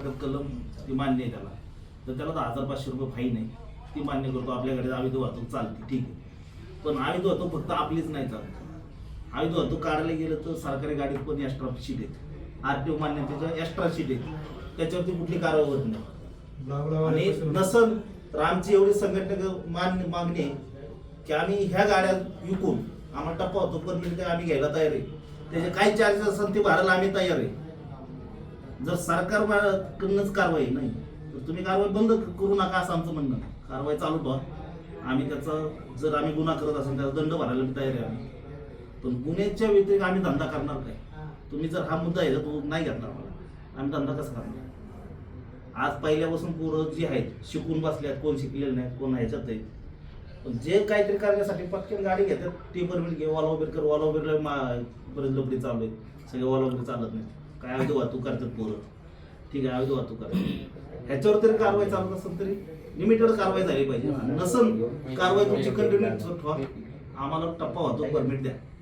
प्रकार कलम ती मान्य आहे त्याला, तर त्याला 10,000-500 रुपये फाईन आहे, ती मान्य करतो. आपल्याकडे अवैध वाहतूक चालते, ठीक आहे. पण अवैध वाहतूक फक्त आपलीच नाही चालत. अवैध वाहतूक काढायला गेलं तर सरकारी गाडीत पण एक्स्ट्रा शीट आहेत, आरटीओ मान्यतेच्या एक्स्ट्रा शीट आहेत, त्याच्यावरती कुठली कारवाई होत नाही. आणि नसन तर आमची एवढी संघटना मागणी आहे की आम्ही ह्या गाड्या विकून आम्हाला टप्पा होतो परमिट आम्ही घ्यायला तयार आहे. त्याचे काही चार्जेस असेल ते भरायला आम्ही तयार आहे. जर सरकारकडूनच कारवाई नाही तर तुम्ही कारवाई बंद करू नका असं आमचं म्हणणं. कारवाई चालू ठेवा. आम्ही त्याचा जर आम्ही गुन्हा करत असेल त्याचा दंड भरायला तयार आहे आम्ही. पण गुन्ह्याच्या व्यतिरिक्त आम्ही धंदा करणार काय? तुम्ही जर हा मुद्दा आहे तो नाही घेतला मला, आम्ही धंदा कसा करणार? आज पहिल्यापासून पोरं जी आहेत शिकून बसल्यात, कोण शिकलेले नाहीत, कोण ह्याच्यात आहेत. पण जे काहीतरी करण्यासाठी पटकन गाडी घेतात, ती परमिट घे, वाला उबेर कर. वाला उबेरला बरेच लोकडी चालू आहेत, सगळे वाला उबेर चालत नाही. काय अवैध वाहतूक करतात पोरं, ठीक आहे, अवैध वाहतूक करतात. ह्याच्यावर तरी कारवाई चालत असेल तरी लिमिटेड कारवाई झाली पाहिजे. नसन कारवाई तुमची कंटिन्यू ठेवा, आम्हाला टप्पा वाहतूक परमिट द्या.